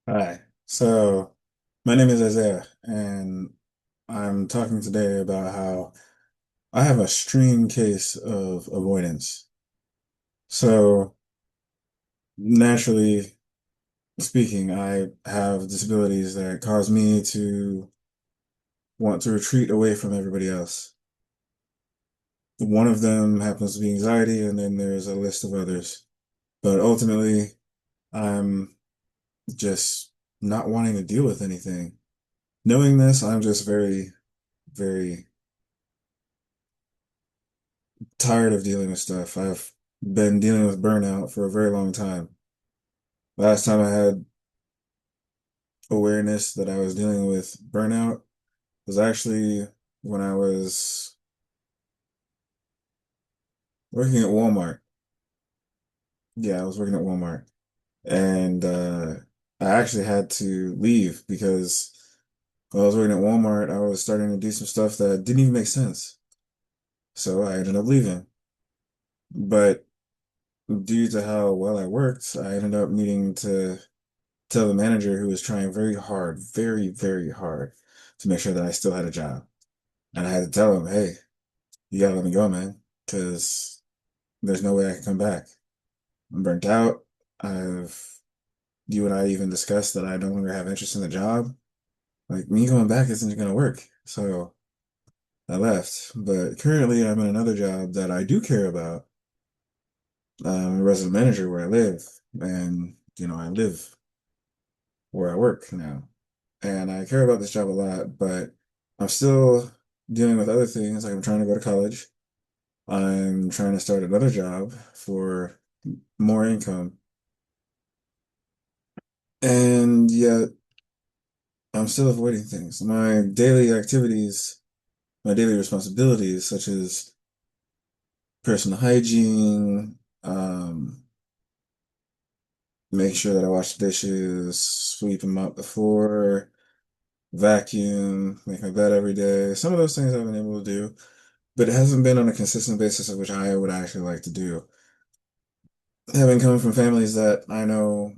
Hi. So, my name is Isaiah, and I'm talking today about how I have a extreme case of avoidance. So, naturally speaking, I have disabilities that cause me to want to retreat away from everybody else. One of them happens to be anxiety, and then there's a list of others. But ultimately, I'm just not wanting to deal with anything. Knowing this, I'm just very, very tired of dealing with stuff. I've been dealing with burnout for a very long time. Last time I had awareness that I was dealing with burnout was actually when I was working at Walmart. Yeah, I was working at Walmart. And I actually had to leave because while I was working at Walmart, I was starting to do some stuff that didn't even make sense. So I ended up leaving. But due to how well I worked, I ended up needing to tell the manager who was trying very hard, very, very hard to make sure that I still had a job. And I had to tell him, hey, you gotta let me go, man, because there's no way I can come back. I'm burnt out. I've, you and I even discussed that I no longer have interest in the job. Like, me going back isn't gonna work. So I left. But currently, I'm in another job that I do care about. I'm a resident manager where I live. And, I live where I work now. And I care about this job a lot, but I'm still dealing with other things. Like I'm trying to go to college. I'm trying to start another job for more income. And yet I'm still avoiding things. My daily activities, my daily responsibilities, such as personal hygiene, make sure that I wash the dishes, sweep them up before, vacuum, make my bed every day. Some of those things I've been able to do, but it hasn't been on a consistent basis of which I would actually like to do. Having come from families that I know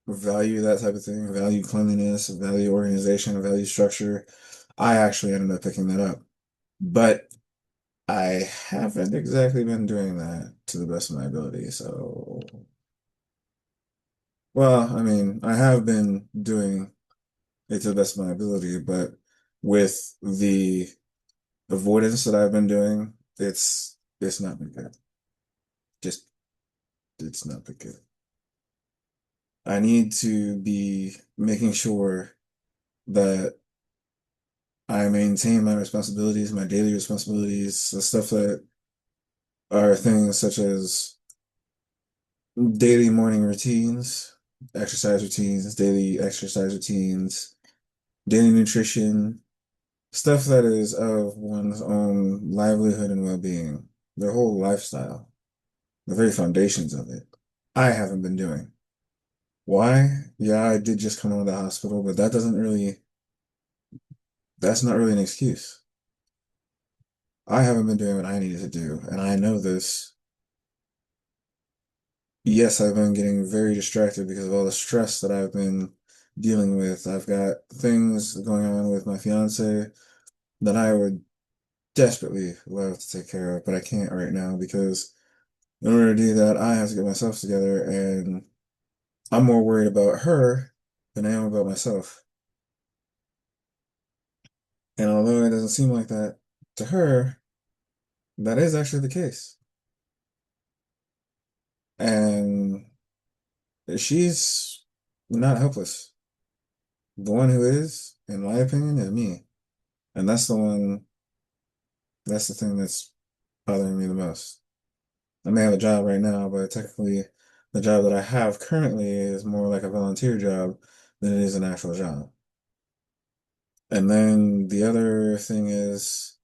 value that type of thing, value cleanliness, value organization, value structure, I actually ended up picking that up. But I haven't exactly been doing that to the best of my ability. So, well, I mean, I have been doing it to the best of my ability, but with the avoidance that I've been doing, it's not been good. Just it's not been good. I need to be making sure that I maintain my responsibilities, my daily responsibilities, the stuff that are things such as daily morning routines, exercise routines, daily exercise routines, daily nutrition, stuff that is of one's own livelihood and well-being, their whole lifestyle, the very foundations of it. I haven't been doing. Why? Yeah, I did just come out of the hospital, but that's not really an excuse. I haven't been doing what I needed to do, and I know this. Yes, I've been getting very distracted because of all the stress that I've been dealing with. I've got things going on with my fiance that I would desperately love to take care of, but I can't right now because in order to do that, I have to get myself together, and I'm more worried about her than I am about myself. And although it doesn't seem like that to her, that is actually the case. And she's not helpless. The one who is, in my opinion, is me. And that's the thing that's bothering me the most. I may have a job right now, but technically the job that I have currently is more like a volunteer job than it is an actual job. And then the other thing is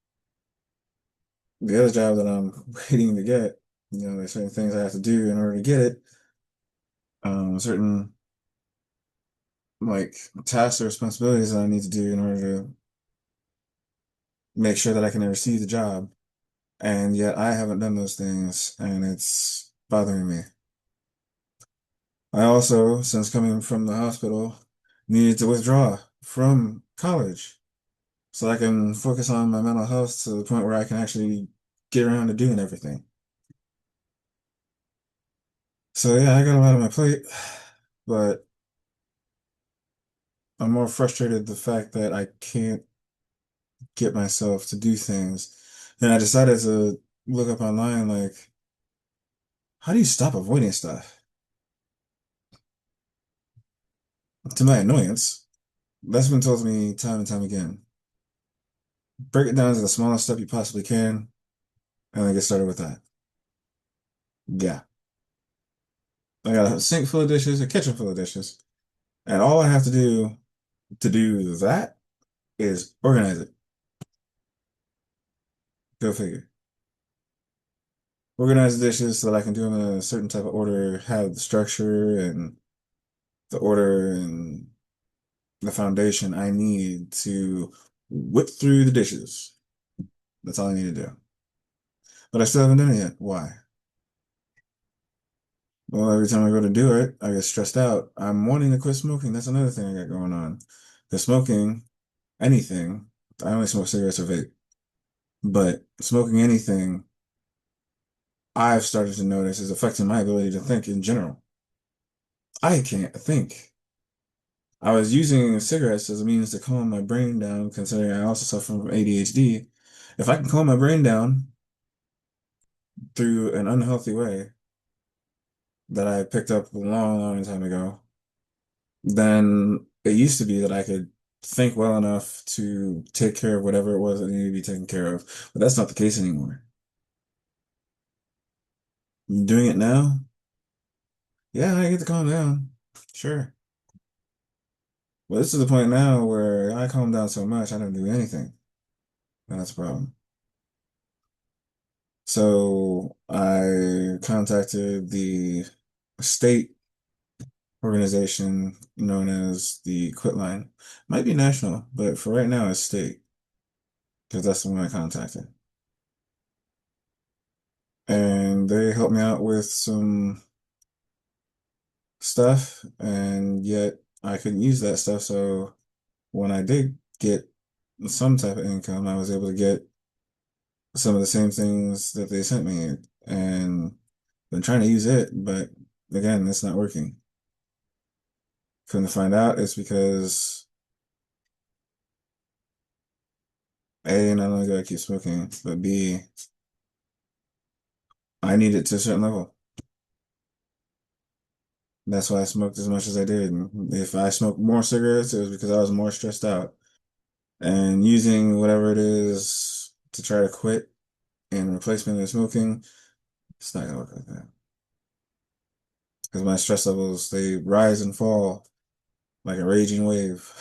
the other job that I'm waiting to get, there's certain things I have to do in order to get it, certain like tasks or responsibilities that I need to do in order to make sure that I can receive the job. And yet I haven't done those things and it's bothering me. I also, since coming from the hospital, needed to withdraw from college so I can focus on my mental health to the point where I can actually get around to doing everything. So yeah, I got a lot on my plate, but I'm more frustrated the fact that I can't get myself to do things. And I decided to look up online, like, how do you stop avoiding stuff? To my annoyance, that's been told to me time and time again. Break it down to the smallest step you possibly can, and then get started with that. Yeah. I got a sink full of dishes, a kitchen full of dishes, and all I have to do that is organize it. Go figure. Organize the dishes so that I can do them in a certain type of order, have the structure and the order and the foundation I need to whip through the dishes. That's all I need to do. But I still haven't done it yet. Why? Well, every time I go to do it, I get stressed out. I'm wanting to quit smoking. That's another thing I got going on. The smoking, anything, I only smoke cigarettes or vape, but smoking anything, I've started to notice is affecting my ability to think in general. I can't think. I was using cigarettes as a means to calm my brain down, considering I also suffer from ADHD. If I can calm my brain down through an unhealthy way that I picked up a long, long time ago, then it used to be that I could think well enough to take care of whatever it was that needed to be taken care of. But that's not the case anymore. Doing it now, yeah, I get to calm down. Sure. But this is the point now where I calm down so much I don't do anything. And that's a problem. So I contacted the state organization known as the Quit Line. Might be national, but for right now it's state because that's the one I contacted. And they helped me out with some stuff, and yet I couldn't use that stuff. So when I did get some type of income, I was able to get some of the same things that they sent me, and been trying to use it, but again, it's not working. Come to find out, it's because A, not only do I keep smoking, but B, I need it to a certain level. That's why I smoked as much as I did. And if I smoked more cigarettes, it was because I was more stressed out. And using whatever it is to try to quit in replacement of smoking, it's not gonna work like that. Because my stress levels, they rise and fall like a raging wave.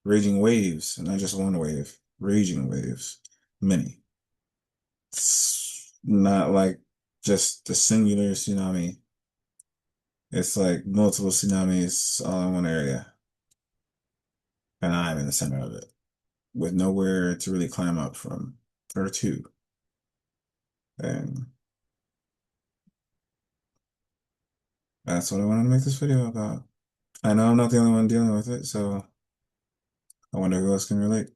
Raging waves, and not just one wave. Raging waves. Many. It's not like just the singular tsunami. It's like multiple tsunamis all in one area. And I'm in the center of it with nowhere to really climb up from or to. And that's what I wanted to make this video about. I know I'm not the only one dealing with it, so I wonder who else can relate.